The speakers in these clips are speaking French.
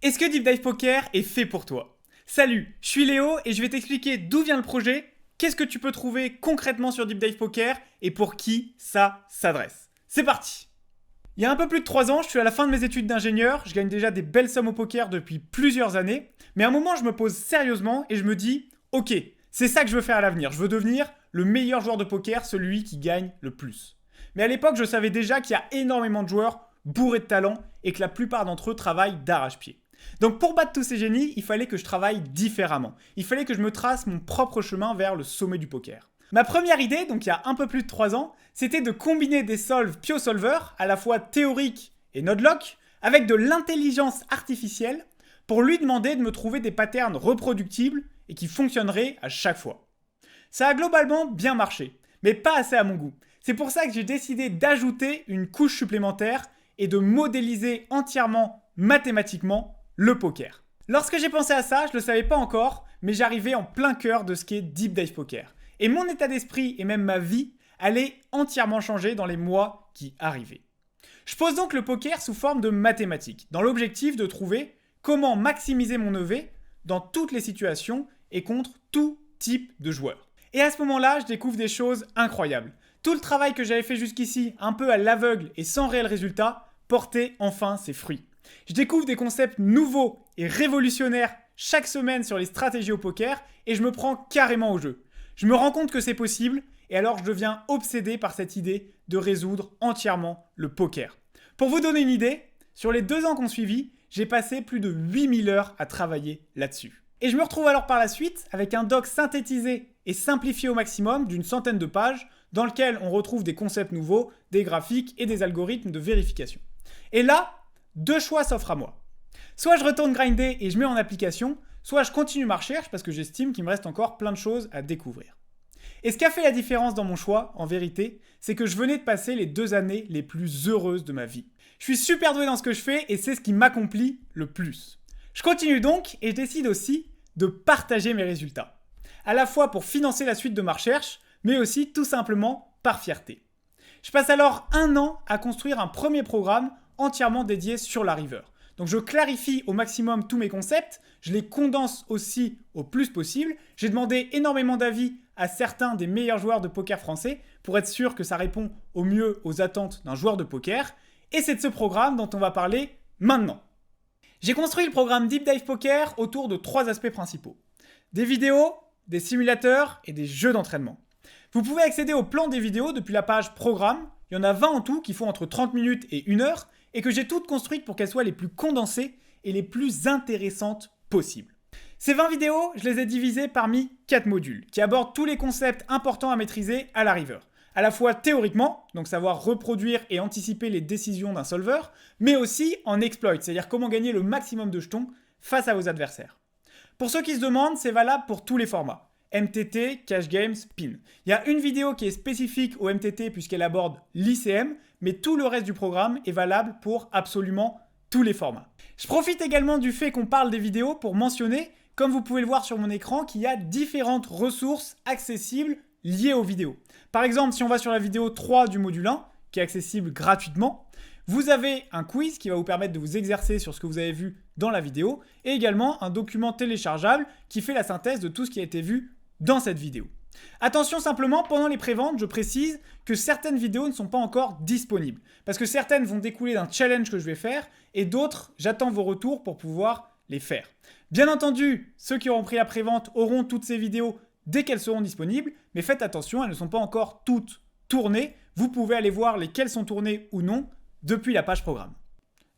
Est-ce que Deep Dive Poker est fait pour toi? Salut, je suis Léo et je vais t'expliquer d'où vient le projet, qu'est-ce que tu peux trouver concrètement sur Deep Dive Poker et pour qui ça s'adresse. C'est parti! Il y a un peu plus de 3 ans, je suis à la fin de mes études d'ingénieur, je gagne déjà des belles sommes au poker depuis plusieurs années, mais à un moment je me pose sérieusement et je me dis « Ok, c'est ça que je veux faire à l'avenir, je veux devenir le meilleur joueur de poker, celui qui gagne le plus. » Mais à l'époque, je savais déjà qu'il y a énormément de joueurs bourrés de talent et que la plupart d'entre eux travaillent d'arrache-pied. Donc pour battre tous ces génies, il fallait que je travaille différemment. Il fallait que je me trace mon propre chemin vers le sommet du poker. Ma première idée, donc il y a un peu plus de 3 ans, c'était de combiner des solves PioSolver, à la fois théoriques et node-lock, avec de l'intelligence artificielle pour lui demander de me trouver des patterns reproductibles et qui fonctionneraient à chaque fois. Ça a globalement bien marché, mais pas assez à mon goût. C'est pour ça que j'ai décidé d'ajouter une couche supplémentaire et de modéliser entièrement mathématiquement le poker. Lorsque j'ai pensé à ça, je ne le savais pas encore, mais j'arrivais en plein cœur de ce qu'est Deep Dive Poker. Et mon état d'esprit et même ma vie allaient entièrement changer dans les mois qui arrivaient. Je pose donc le poker sous forme de mathématiques, dans l'objectif de trouver comment maximiser mon EV dans toutes les situations et contre tout type de joueur. Et à ce moment-là, je découvre des choses incroyables. Tout le travail que j'avais fait jusqu'ici, un peu à l'aveugle et sans réel résultat, portait enfin ses fruits. Je découvre des concepts nouveaux et révolutionnaires chaque semaine sur les stratégies au poker et je me prends carrément au jeu. Je me rends compte que c'est possible et alors je deviens obsédé par cette idée de résoudre entièrement le poker. Pour vous donner une idée, sur les 2 ans qu'on suivit, j'ai passé plus de 8000 heures à travailler là-dessus. Et je me retrouve alors par la suite avec un doc synthétisé et simplifié au maximum d'une centaine de pages dans lequel on retrouve des concepts nouveaux, des graphiques et des algorithmes de vérification. Et là, 2 choix s'offrent à moi. Soit je retourne grinder et je mets en application, soit je continue ma recherche parce que j'estime qu'il me reste encore plein de choses à découvrir. Et ce qui a fait la différence dans mon choix, en vérité, c'est que je venais de passer les 2 années les plus heureuses de ma vie. Je suis super doué dans ce que je fais et c'est ce qui m'accomplit le plus. Je continue donc et je décide aussi de partager mes résultats. À la fois pour financer la suite de ma recherche, mais aussi tout simplement par fierté. Je passe alors 1 an à construire un premier programme entièrement dédié sur la river. Donc je clarifie au maximum tous mes concepts, je les condense aussi au plus possible. J'ai demandé énormément d'avis à certains des meilleurs joueurs de poker français pour être sûr que ça répond au mieux aux attentes d'un joueur de poker. Et c'est de ce programme dont on va parler maintenant. J'ai construit le programme Deep Dive Poker autour de 3 aspects principaux. Des vidéos, des simulateurs et des jeux d'entraînement. Vous pouvez accéder au plan des vidéos depuis la page Programme. Il y en a 20 en tout qui font entre 30 minutes et 1 heure et que j'ai toutes construites pour qu'elles soient les plus condensées et les plus intéressantes possibles. Ces 20 vidéos, je les ai divisées parmi 4 modules qui abordent tous les concepts importants à maîtriser à la river. À la fois théoriquement, donc savoir reproduire et anticiper les décisions d'un solver, mais aussi en exploit, c'est-à-dire comment gagner le maximum de jetons face à vos adversaires. Pour ceux qui se demandent, c'est valable pour tous les formats. MTT, Cash Games, Spin. Il y a une vidéo qui est spécifique au MTT puisqu'elle aborde l'ICM, mais tout le reste du programme est valable pour absolument tous les formats. Je profite également du fait qu'on parle des vidéos pour mentionner, comme vous pouvez le voir sur mon écran, qu'il y a différentes ressources accessibles liées aux vidéos. Par exemple, si on va sur la vidéo 3 du module 1, qui est accessible gratuitement, vous avez un quiz qui va vous permettre de vous exercer sur ce que vous avez vu dans la vidéo, et également un document téléchargeable qui fait la synthèse de tout ce qui a été vu dans cette vidéo. Attention simplement, pendant les préventes, je précise que certaines vidéos ne sont pas encore disponibles, parce que certaines vont découler d'un challenge que je vais faire, et d'autres, j'attends vos retours pour pouvoir les faire. Bien entendu, ceux qui auront pris la prévente auront toutes ces vidéos dès qu'elles seront disponibles, mais faites attention, elles ne sont pas encore toutes tournées. Vous pouvez aller voir lesquelles sont tournées ou non depuis la page programme.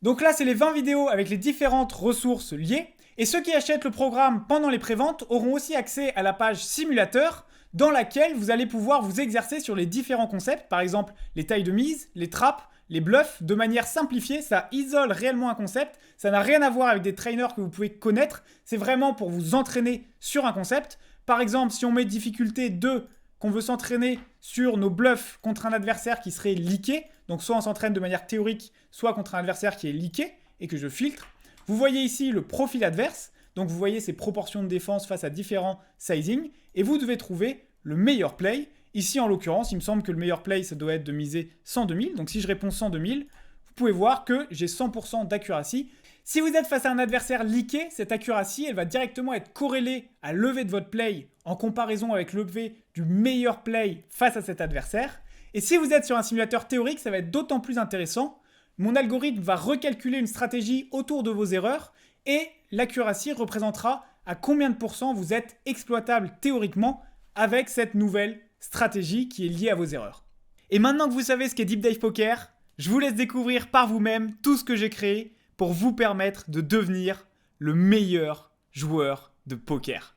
Donc là, c'est les 20 vidéos avec les différentes ressources liées. Et ceux qui achètent le programme pendant les préventes auront aussi accès à la page simulateur dans laquelle vous allez pouvoir vous exercer sur les différents concepts, par exemple les tailles de mise, les trappes, les bluffs, de manière simplifiée. Ça isole réellement un concept, ça n'a rien à voir avec des trainers que vous pouvez connaître, c'est vraiment pour vous entraîner sur un concept. Par exemple, si on met difficulté 2, qu'on veut s'entraîner sur nos bluffs contre un adversaire qui serait leaké, donc soit on s'entraîne de manière théorique, soit contre un adversaire qui est leaké et que je filtre. Vous voyez ici le profil adverse, donc vous voyez ses proportions de défense face à différents sizing, et vous devez trouver le meilleur play. Ici en l'occurrence, il me semble que le meilleur play, ça doit être de miser 102 000, donc si je réponds 102 000, vous pouvez voir que j'ai 100% d'accuracy. Si vous êtes face à un adversaire leaké, cette accuracy, elle va directement être corrélée à l'EV de votre play en comparaison avec l'EV du meilleur play face à cet adversaire. Et si vous êtes sur un simulateur théorique, ça va être d'autant plus intéressant. Mon algorithme va recalculer une stratégie autour de vos erreurs et l'accuracy représentera à combien de pourcents vous êtes exploitable théoriquement avec cette nouvelle stratégie qui est liée à vos erreurs. Et maintenant que vous savez ce qu'est Deep Dive Poker, je vous laisse découvrir par vous-même tout ce que j'ai créé pour vous permettre de devenir le meilleur joueur de poker.